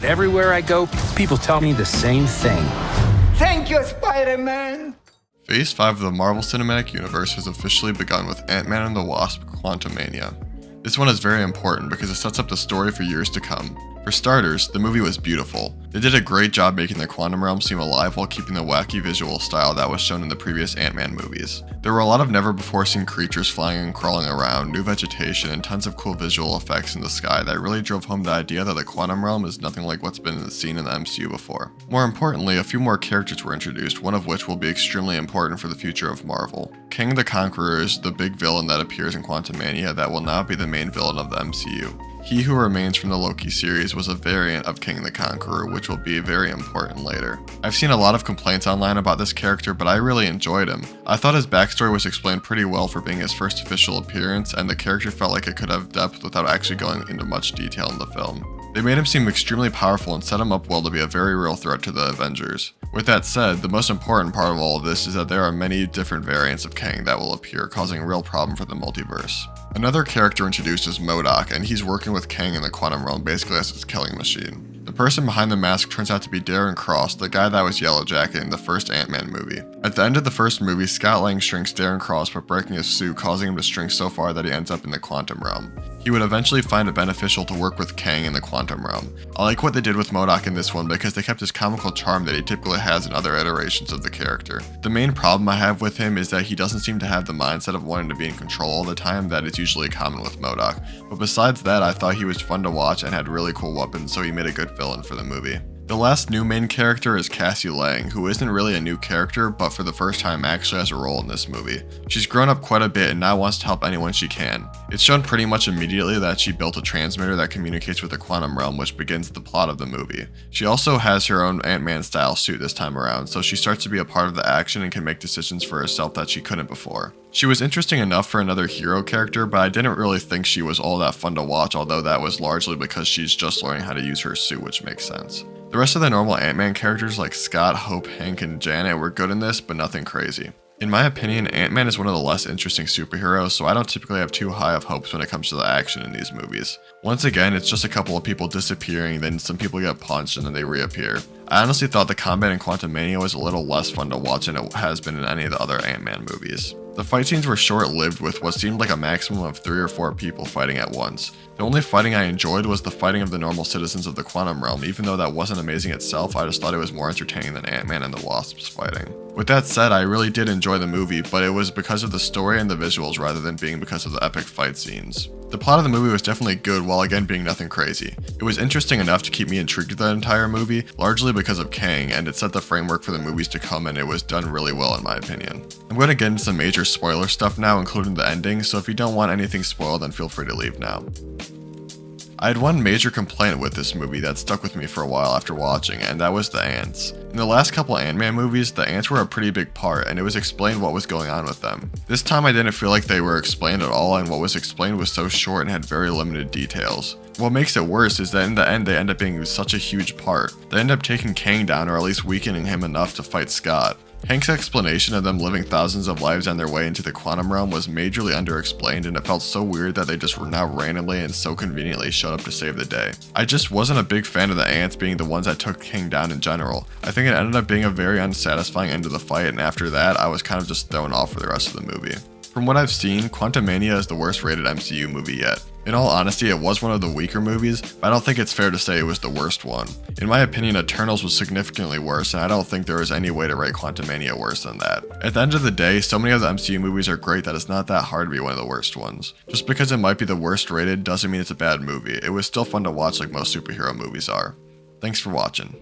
Everywhere I go, people tell me the same thing. Thank you, Spider-Man! Phase 5 of the Marvel Cinematic Universe has officially begun with Ant-Man and the Wasp: Quantumania. This one is very important because it sets up the story for years to come. For starters, the movie was beautiful. They did a great job making the quantum realm seem alive while keeping the wacky visual style that was shown in the previous Ant-Man movies. There were a lot of never-before-seen creatures flying and crawling around, new vegetation, and tons of cool visual effects in the sky that really drove home the idea that the quantum realm is nothing like what's been seen in the MCU before. More importantly, a few more characters were introduced, one of which will be extremely important for the future of Marvel. Kang the Conqueror is the big villain that appears in Quantumania that will now be the main villain of the MCU. He Who Remains from the Loki series was a variant of Kang the Conqueror, which will be very important later. I've seen a lot of complaints online about this character, but I really enjoyed him. I thought his backstory was explained pretty well for being his first official appearance, and the character felt like it could have depth without actually going into much detail in the film. They made him seem extremely powerful and set him up well to be a very real threat to the Avengers. With that said, the most important part of all of this is that there are many different variants of Kang that will appear, causing a real problem for the multiverse. Another character introduced is MODOK, and he's working with Kang in the quantum realm basically as his killing machine. The person behind the mask turns out to be Darren Cross, the guy that was Yellow Jacket in the first Ant-Man movie. At the end of the first movie, Scott Lang shrinks Darren Cross by breaking his suit, causing him to shrink so far that he ends up in the quantum realm. He would eventually find it beneficial to work with Kang in the quantum realm. I like what they did with MODOK in this one because they kept his comical charm that he typically has in other iterations of the character. The main problem I have with him is that he doesn't seem to have the mindset of wanting to be in control all the time that is usually common with MODOK, but besides that I thought he was fun to watch and had really cool weapons, so he made a good villain for the movie. The last new main character is Cassie Lang, who isn't really a new character, but for the first time actually has a role in this movie. She's grown up quite a bit and now wants to help anyone she can. It's shown pretty much immediately that she built a transmitter that communicates with the quantum realm, which begins the plot of the movie. She also has her own Ant-Man style suit this time around, so she starts to be a part of the action and can make decisions for herself that she couldn't before. She was interesting enough for another hero character, but I didn't really think she was all that fun to watch, although that was largely because she's just learning how to use her suit, which makes sense. The rest of the normal Ant-Man characters like Scott, Hope, Hank, and Janet were good in this, but nothing crazy. In my opinion, Ant-Man is one of the less interesting superheroes, so I don't typically have too high of hopes when it comes to the action in these movies. Once again, it's just a couple of people disappearing, then some people get punched, and then they reappear. I honestly thought the combat in Quantumania was a little less fun to watch than it has been in any of the other Ant-Man movies. The fight scenes were short-lived with what seemed like a maximum of 3 or 4 people fighting at once. The only fighting I enjoyed was the fighting of the normal citizens of the quantum realm. Even though that wasn't amazing itself, I just thought it was more entertaining than Ant-Man and the Wasp's fighting. With that said, I really did enjoy the movie, but it was because of the story and the visuals rather than being because of the epic fight scenes. The plot of the movie was definitely good while again being nothing crazy. It was interesting enough to keep me intrigued the entire movie, largely because of Kang, and it set the framework for the movies to come, and it was done really well in my opinion. I'm going to get into some major spoiler stuff now, including the ending, so if you don't want anything spoiled then feel free to leave now. I had one major complaint with this movie that stuck with me for a while after watching, and that was the ants. In the last couple Ant-Man movies, the ants were a pretty big part, and it was explained what was going on with them. This time I didn't feel like they were explained at all, and what was explained was so short and had very limited details. What makes it worse is that in the end they end up being such a huge part. They end up taking Kang down, or at least weakening him enough to fight Scott. Hank's explanation of them living thousands of lives on their way into the quantum realm was majorly underexplained, and it felt so weird that they just were now randomly and so conveniently showed up to save the day. I just wasn't a big fan of the ants being the ones that took Kang down in general. I think it ended up being a very unsatisfying end to the fight, and after that I was kind of just thrown off for the rest of the movie. From what I've seen, Quantumania is the worst rated MCU movie yet. In all honesty, it was one of the weaker movies, but I don't think it's fair to say it was the worst one. In my opinion, Eternals was significantly worse, and I don't think there is any way to rate Quantumania worse than that. At the end of the day, so many of the MCU movies are great that it's not that hard to be one of the worst ones. Just because it might be the worst rated doesn't mean it's a bad movie. It was still fun to watch like most superhero movies are. Thanks for watching.